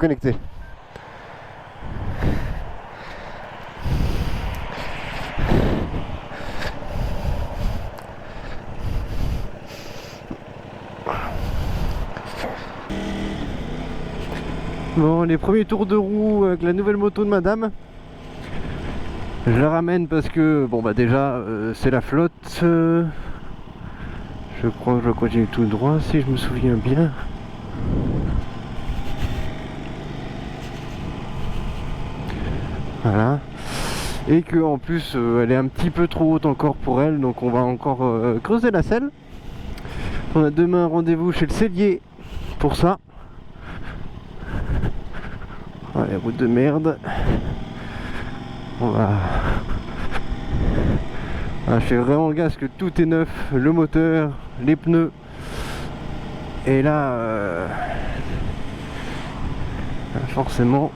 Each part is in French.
connecté. Bon, les premiers tours de roue avec la nouvelle moto de madame. Je la ramène parce que, bon bah déjà, c'est la flotte. Je crois que je continue tout droit si je me souviens bien. Voilà. Et que en plus, elle est un petit peu trop haute encore pour elle, donc on va encore creuser la selle. On a demain rendez-vous chez le sellier pour ça. Allez, route de merde. On va... Ah, je fais vraiment gaffe que tout est neuf, le moteur, les pneus. Et là, forcément,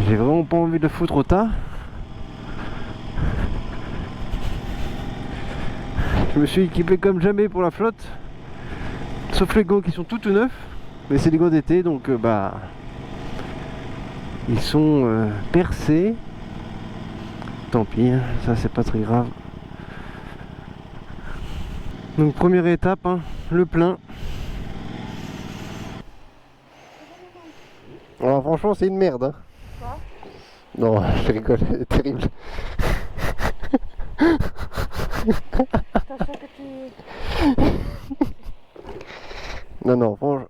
j'ai vraiment pas envie de le foutre au tas. Je me suis équipé comme jamais pour la flotte. Sauf les gants qui sont tout neufs. Mais c'est des gants d'été, donc bah... Ils sont percés. Tant pis, hein, ça c'est pas très grave. Donc première étape, hein, le plein. Alors franchement c'est une merde. Hein. Quoi? Non, je rigole, c'est terrible. Attention que tu... Non, franchement.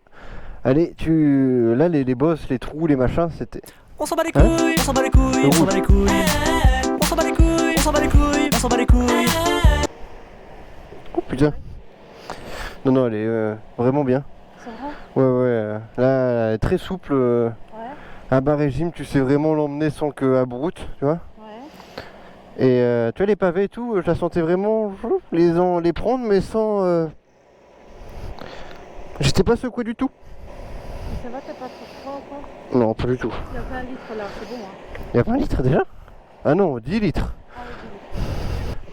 Allez, là les bosses, les trous, les machins, c'était... On s'en bat les couilles, on s'en bat les couilles, on s'en bat les couilles. On s'en bat les couilles, on s'en bat les couilles, on s'en bat les couilles. Oh putain. Non, elle est vraiment bien. C'est vrai? Ouais, là, elle est très souple. Ouais. À bas régime, tu sais vraiment l'emmener sans que à broute, tu vois. Ouais. Et tu vois les pavés et tout, je la sentais vraiment les prendre, mais sans... J'étais pas secoué du tout. Ça va, t'es pas trop froid ou quoi? Non, pas du tout. Il y a 20 litres là, c'est bon. Hein. Il y a 20 litres déjà? Ah non, 10 litres. Ah oui, 10 litres.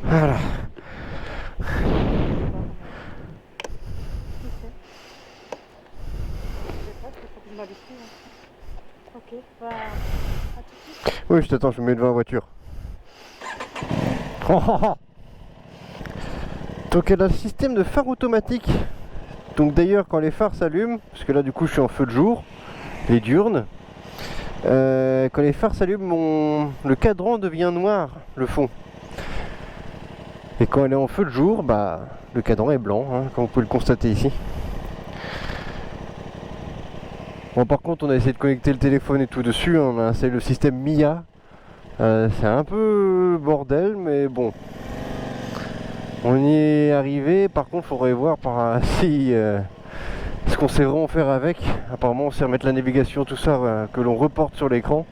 Voilà. Je sais pas parce qu'il faut que je m'habitue. Hein. Ok, bah, à tout de suite. Oui, je t'attends, je me mets devant la voiture. Donc elle a le système de phare automatique. Donc d'ailleurs quand les phares s'allument, parce que là du coup je suis en feu de jour, les diurnes, quand les phares s'allument, le cadran devient noir, le fond. Et quand elle est en feu de jour, bah le cadran est blanc, hein, comme vous pouvez le constater ici. Bon par contre on a essayé de connecter le téléphone et tout dessus, hein, on a installé le système MIA. C'est un peu bordel mais bon. On y est arrivé, par contre il faudrait voir si ce qu'on sait vraiment faire avec. Apparemment on sait remettre la navigation, tout ça, que l'on reporte sur l'écran.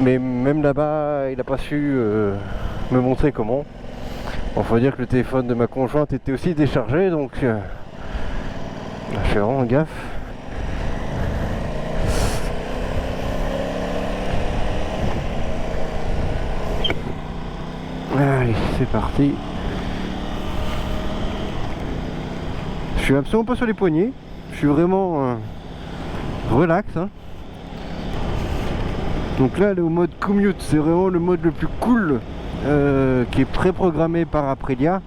Mais même là-bas, il n'a pas su me montrer comment. Bon, faut dire que le téléphone de ma conjointe était aussi déchargé, donc je fais vraiment gaffe. Allez, c'est parti. Je suis absolument pas sur les poignets. Je suis vraiment relax. Hein. Donc là, elle est au mode commute. C'est vraiment le mode le plus cool qui est préprogrammé par Aprilia.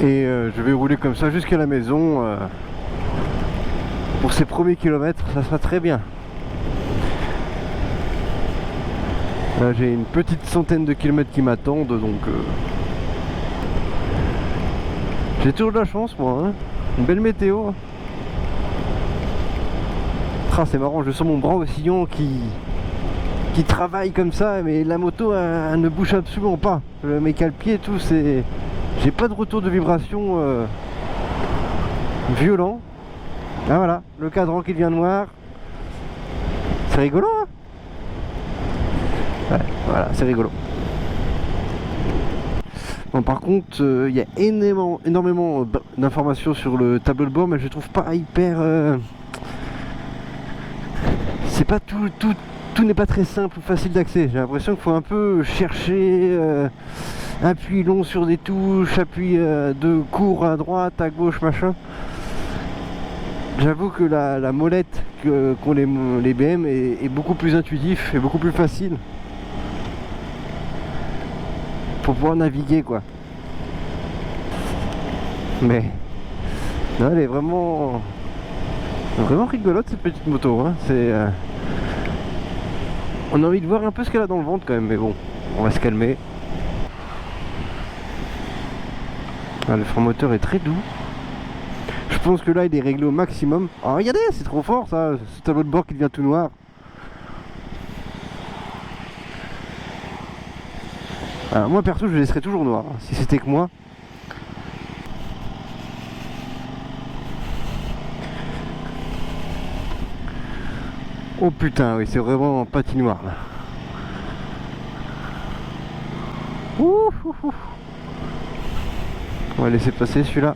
Et je vais rouler comme ça jusqu'à la maison. Pour ces premiers kilomètres, ça sera très bien. Là, j'ai une petite centaine de kilomètres qui m'attendent, donc j'ai toujours de la chance, moi. Hein. Une belle météo. Ah, c'est marrant, je sens mon bras oscillant qui travaille comme ça, mais la moto elle ne bouge absolument pas. Je mets qu'à le pied et tout, c'est... J'ai pas de retour de vibration violent. Ah voilà, le cadran qui devient noir. C'est rigolo, hein. Ouais, voilà, c'est rigolo. Bon, par contre, il y a énormément d'informations sur le tableau de bord, mais je trouve pas hyper... C'est pas tout n'est pas très simple ou facile d'accès. J'ai l'impression qu'il faut un peu chercher, appui long sur des touches, appui de court à droite, à gauche, machin. J'avoue que la molette qu'ont les BM est beaucoup plus intuitif et beaucoup plus facile pour pouvoir naviguer quoi. Mais non, elle est vraiment rigolote cette petite moto, hein. On a envie de voir un peu ce qu'elle a dans le ventre quand même, mais bon, on va se calmer. Ah, le frein moteur est très doux. Je pense que là il est réglé au maximum. Oh regardez, c'est trop fort ça, ce tableau de bord qui devient tout noir. Alors moi perso je le laisserais toujours noir, hein, si c'était que moi. Oh putain, oui, c'est vraiment patinoire là. Ouh, ouh, ouh. On va laisser passer celui-là.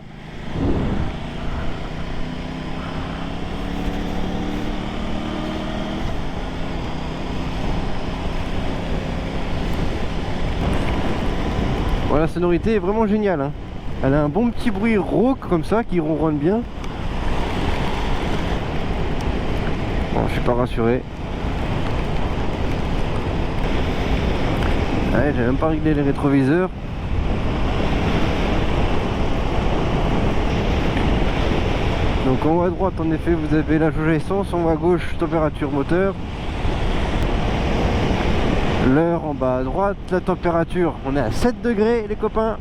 Voilà, la sonorité est vraiment géniale, hein. Elle a un bon petit bruit rauque comme ça qui ronronne bien. Bon, je suis pas rassuré. Ouais, j'ai même pas réglé les rétroviseurs. Donc en haut à droite en effet vous avez la jauge à essence, en haut à gauche température moteur. L'heure en bas à droite, la température, on est à 7 degrés les copains.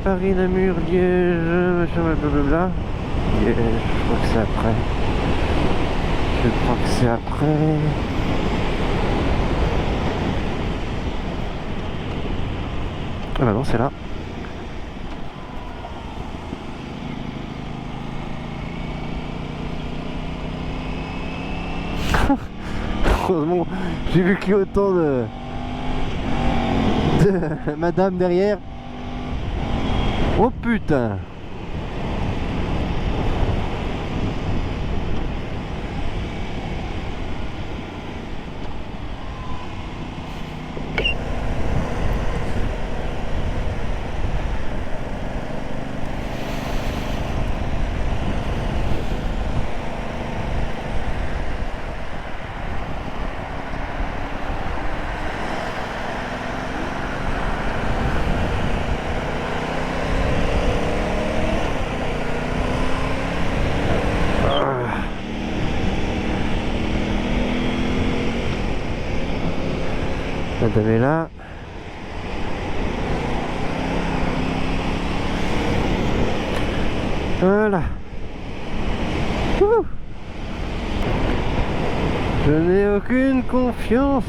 Paris, Namur, Liège, machin, blablabla. Liège, je crois que c'est après. Je crois que c'est après. Ah bah non, c'est là. Heureusement, j'ai vu qu'il y a autant de madame derrière. Oh putain. La dame est là. Voilà. Ouh. Je n'ai aucune confiance.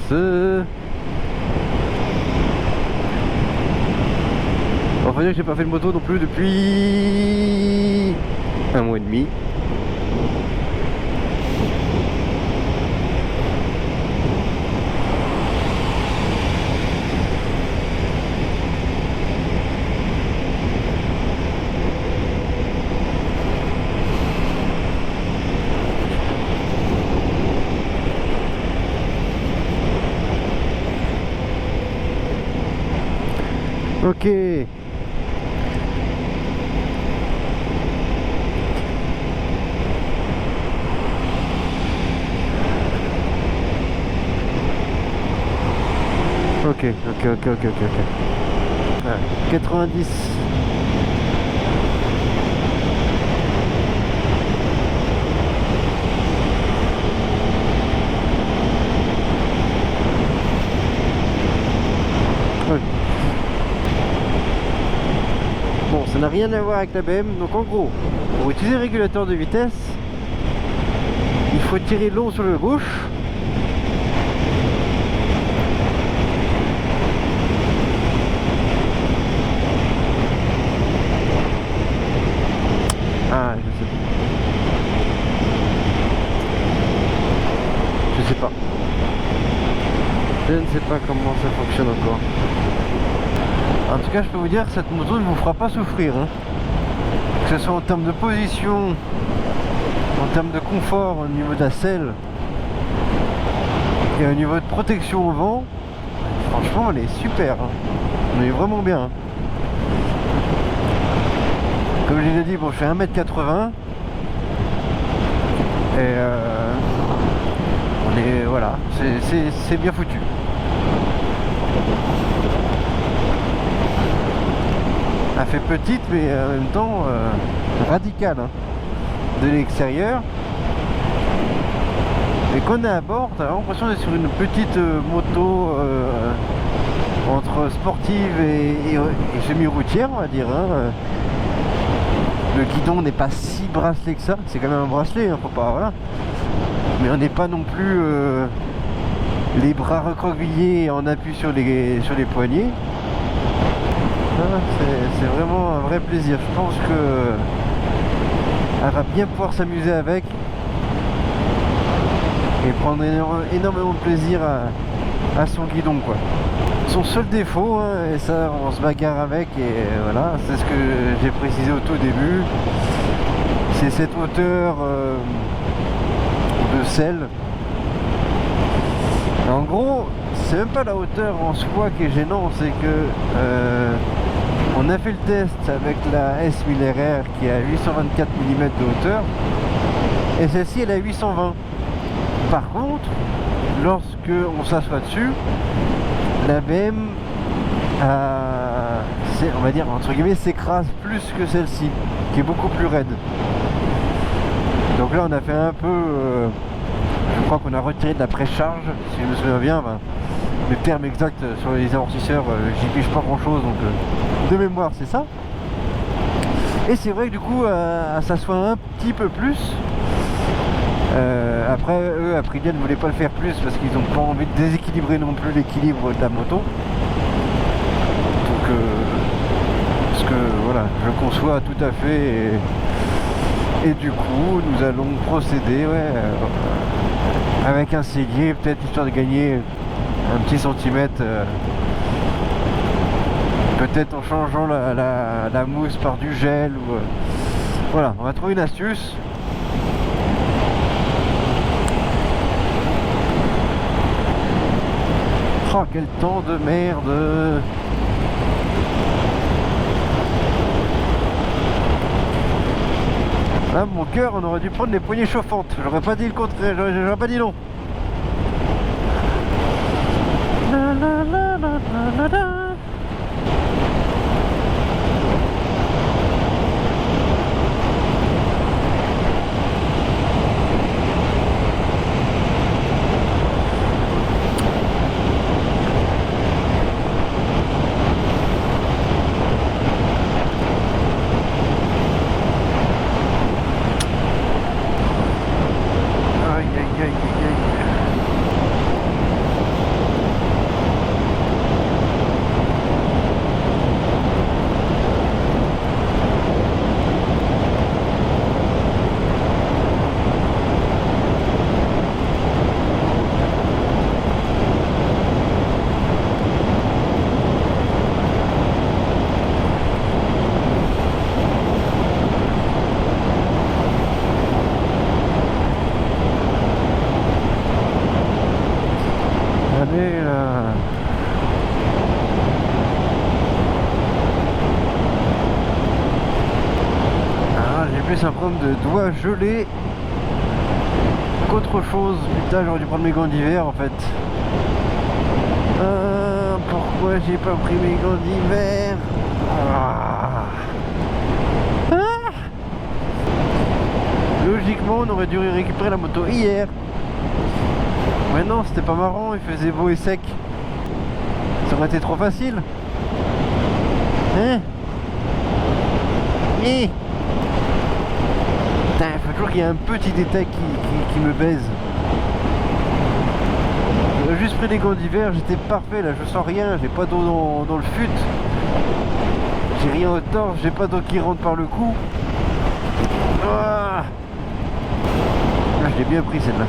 On va dire que j'ai pas fait de moto non plus depuis 1 mois et demi. Ok. Ok. Ah, 90. Bon, ça n'a rien à voir avec la BM, donc en gros, pour utiliser le régulateur de vitesse, il faut tirer long sur le gauche. Ah, je sais pas. Je ne sais pas comment ça fonctionne encore. En tout cas, je peux vous dire que cette moto ne vous fera pas souffrir, hein. Que ce soit en termes de position, en termes de confort au niveau de la selle et au niveau de protection au vent. Franchement, elle est super, hein. On est vraiment bien. Hein. Comme je l'ai dit, bon, je fais 1m80. Et on est, voilà, c'est bien foutu. Elle fait petite, mais en même temps radicale, hein, de l'extérieur. Et quand on est à bord, t'as l'impression d'être sur une petite moto entre sportive et semi-routière, on va dire. Hein. Le guidon n'est pas si bracelé que ça, c'est quand même un bracelet, hein, faut pas, voilà. Mais on n'est pas non plus les bras recroquevillés en appui sur les poignets. C'est vraiment un vrai plaisir. Je pense que elle va bien pouvoir s'amuser avec et prendre énormément de plaisir à son guidon, quoi. Son seul défaut, hein, et ça on se bagarre avec, et voilà, c'est ce que j'ai précisé au tout début, c'est cette hauteur de selle. En gros, c'est même pas la hauteur en soi qui est gênant, c'est que on a fait le test avec la S1000RR qui est à 824 mm de hauteur, et celle-ci elle est à 820. Par contre, lorsque on s'assoit dessus, la BM, on va dire entre guillemets, s'écrase plus que celle-ci, qui est beaucoup plus raide. Donc là, on a fait un peu, je crois qu'on a retiré de la précharge, si je me souviens bien. Ben, le terme exact sur les amortisseurs, j'y pige pas grand-chose, donc de mémoire, c'est ça. Et c'est vrai que du coup, elle s'assoit un petit peu plus. Après, eux, Aprilia ne voulaient pas le faire plus parce qu'ils n'ont pas envie de déséquilibrer non plus l'équilibre de la moto. Donc, parce que voilà, je conçois tout à fait. Et du coup, nous allons procéder, avec un cellier, peut-être histoire de gagner un petit centimètre. Peut-être en changeant la mousse par du gel. Ou, voilà, on va trouver une astuce. Oh, quel temps de merde! Là, mon cœur, on aurait dû prendre les poignées chauffantes. J'aurais pas dit le contraire, j'aurais pas dit non. La, la, la, la, la, la, la. C'est un problème de doigts gelés qu'autre chose. Putain, j'aurais dû prendre mes gants d'hiver en fait. Pourquoi j'ai pas pris mes gants d'hiver? Logiquement, on aurait dû récupérer la moto hier. Mais non, c'était pas marrant, il faisait beau et sec. Ça aurait été trop facile. Hein? Il faut toujours qu'il y ait un petit détail qui me baise. J'aurais juste pris les gants d'hiver, j'étais parfait là, je sens rien, j'ai pas d'eau dans le fut. J'ai rien au torse, j'ai pas d'eau qui rentre par le cou. Ah, je l'ai bien pris celle-là.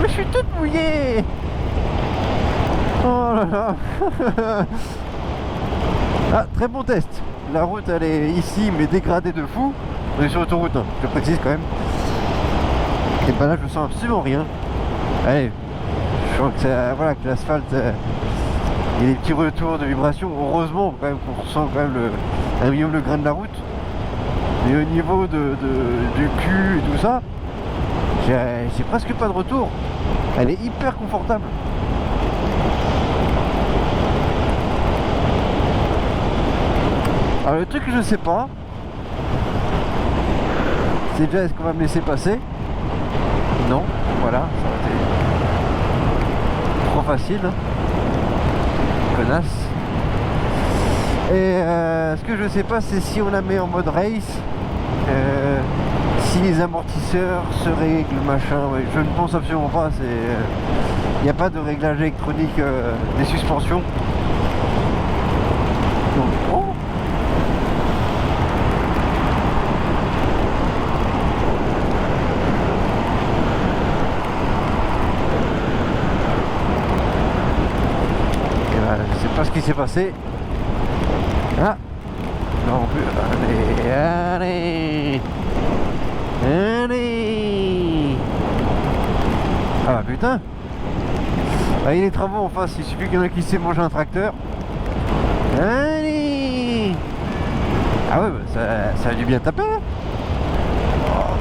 Je suis toute mouillée. Oh là là. très bon test. La route elle est ici mais dégradée de fou. On est sur l'autoroute, hein, je précise quand même. Et ben là je sens absolument rien. Allez, je sens que, voilà, que l'asphalte, il y a des petits retours de vibration. Heureusement quand même qu'on ressent quand même un minimum le grain de la route. Mais au niveau du cul et tout ça, j'ai presque pas de retour. Elle est hyper confortable. Alors le truc que je sais pas, c'est déjà est-ce qu'on va me laisser passer? Non, voilà, ça aurait été trop facile. Connasse. Et ce que je sais pas, c'est si on la met en mode race, si les amortisseurs se règlent, machin. Ouais, je ne pense absolument pas. Il n'y a pas de réglage électronique des suspensions. Donc, oh. Et ben, je sais pas ce qui s'est passé. Ah non plus. Allez, allez. Ah bah putain. Ah, il y a les travaux en face, il suffit qu'il y en a qui s'est mangé un tracteur. Allez. Ah ouais, bah, ça a dû bien taper. Oh,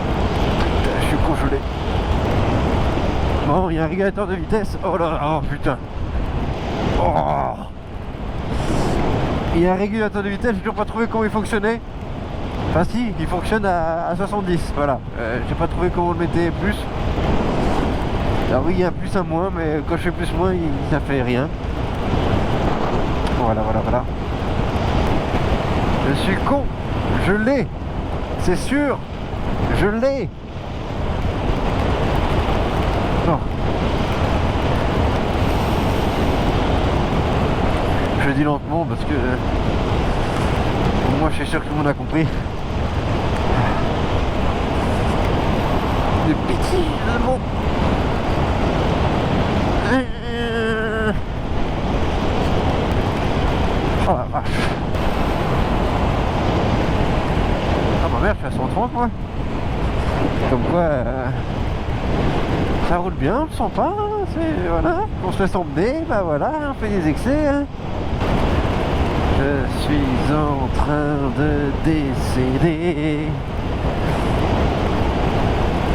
je suis congelé. Bon, il y a un régulateur de vitesse. Oh là là, oh putain. Oh. Il y a un régulateur de vitesse, j'ai toujours pas trouvé comment il fonctionnait. Enfin si, il fonctionne à 70, voilà. J'ai pas trouvé comment on le mettait plus. Alors oui, il y a un plus, un moins, mais quand je fais plus, moins, ça fait rien. Voilà, voilà, voilà. Je suis con, je l'ai, c'est sûr, je l'ai. Non. Je dis lentement parce que moi je suis sûr que tout le monde a compris. De pitié, de bon. Oh la vache. Ah ma mère, je suis à 130 moi. Comme quoi ça roule bien, on le sent pas, c'est voilà, on se laisse emmener, bah voilà, on fait des excès. Hein. Je suis en train de décéder.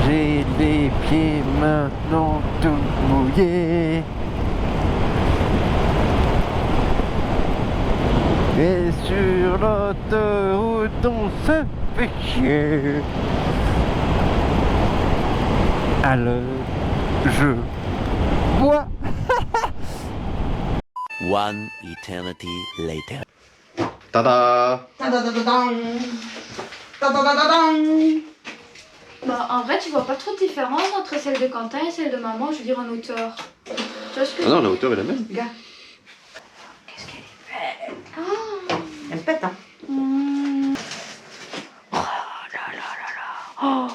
J'ai les pieds maintenant tout mouillés. Et sur l'autoroute on se fait chier. Alors, je bois. One eternity later. Tada! Bah, en vrai, tu vois pas trop de différence entre celle de Quentin et celle de maman, je veux dire en hauteur. Tu vois ce que Ah non, la hauteur est la même. Regarde, Qu'est-ce qu'elle est belle. Oh. elle pète, hein. Oh là là là là. Oh.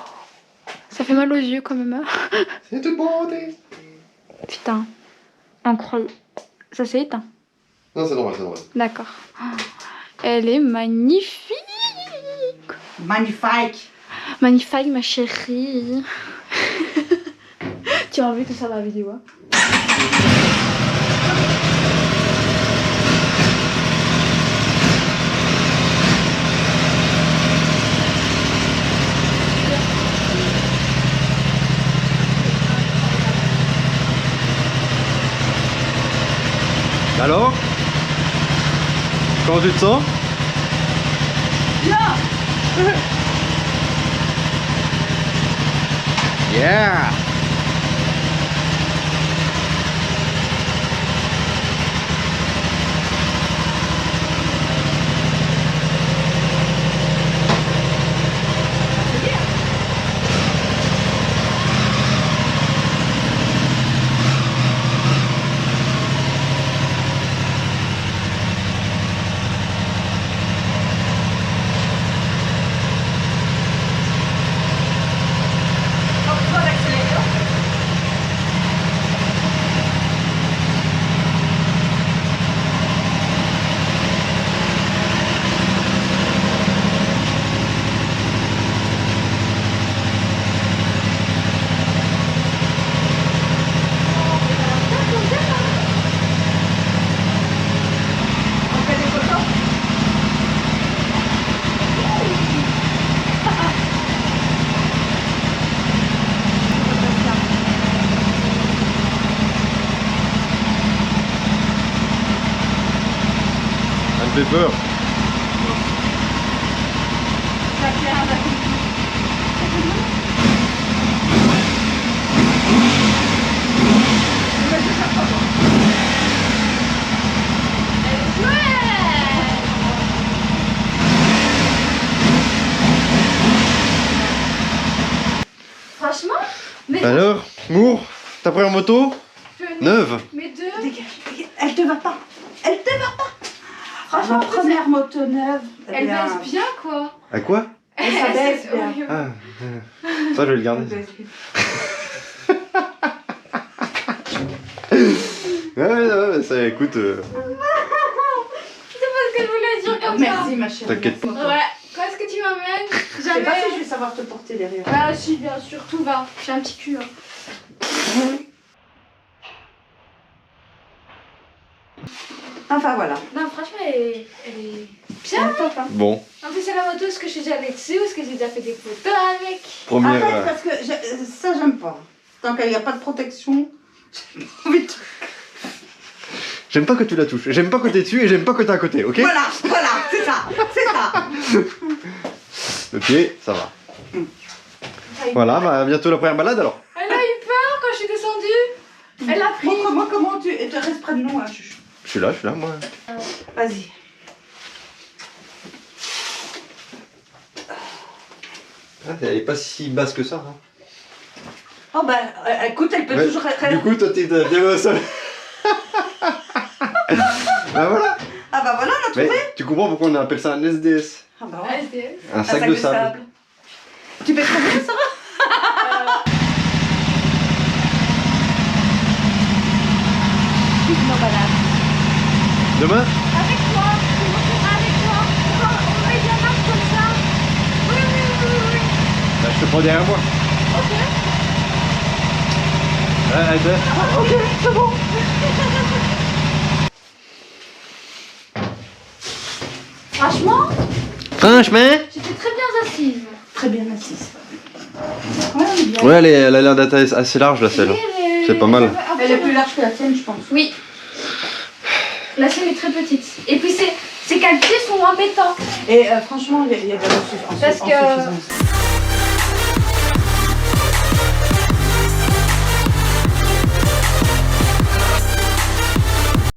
Ça fait mal aux yeux quand même. Hein. C'est de beauté. Putain. Incroyable. Ça s'est éteint. Non, c'est normal, c'est normal. D'accord. Oh. Elle est magnifique. Magnifique. Magnifique, ma chérie. Tu as vu tout ça dans la vidéo. Hein? Alors? Comment tu te sens? Yeah! Pas d'accélérateur. peur. Franchement, mais Alors, Moore, ta première moto neuve. mais deux. Elle te va pas. Elle te va pas. Franchement, Ma première moto neuve. elle baisse bien quoi. À quoi? Ça baisse bien. Oui, oui. Ah, ça je vais le garder. Ouais, ça écoute. C'est ce que je voulais dire comme Merci ma chérie. T'inquiète pas. ça. Ouais. Quand est-ce que tu m'emmènes? Je sais pas si je Jamais. vais savoir te porter derrière. Ah si, bien sûr, tout va. J'ai un petit cul. Hein. Enfin voilà. Non, franchement, elle est bien. Top, hein. Bon, En plus, c'est la moto, est-ce que je suis déjà allée dessus? Est-ce que j'ai déjà fait des photos avec? première. Arrête parce que ça j'aime pas. Tant qu'il n'y a pas de protection, j'ai pas envie de... J'aime pas que tu la touches, j'aime pas que t'es dessus et j'aime pas que t'es à côté, ok? Voilà, c'est ça, c'est ça. Ok, ça va. Voilà, bah bientôt la première balade alors. Elle a eu peur quand je suis descendue. Elle a pris. Montre-moi comment tu restes près de nous, hein, chouchou. Je suis là, moi. Vas-y. Ah, elle est pas si basse que ça. Hein. Oh bah écoute, elle peut Ouais, toujours être... Du coup, toi t'es bien au sol. Bah voilà. Ah bah voilà, on a trouvé. Mais tu comprends pourquoi on appelle ça un SDS? Ah bah ouais. SDS. Un sac de sable. Tu pèses combien, Sarah? Demain? Avec toi. Avec toi. On met bien marche comme ça. Oui, oui, oui, oui, oui. Bah, je te prends derrière moi. Ok. Ok, c'est bon. Franchement, Franchement? j'étais très bien assise. Très bien assise. Ouais, on est bien. Ouais, elle a l'air d'être assez large la selle. C'est pas mal. Elle est plus large que la tienne, je pense. Oui. La sienne est très petite. Et puis ses qualités sont embêtantes. Et franchement, il y a de la ressources. Parce que-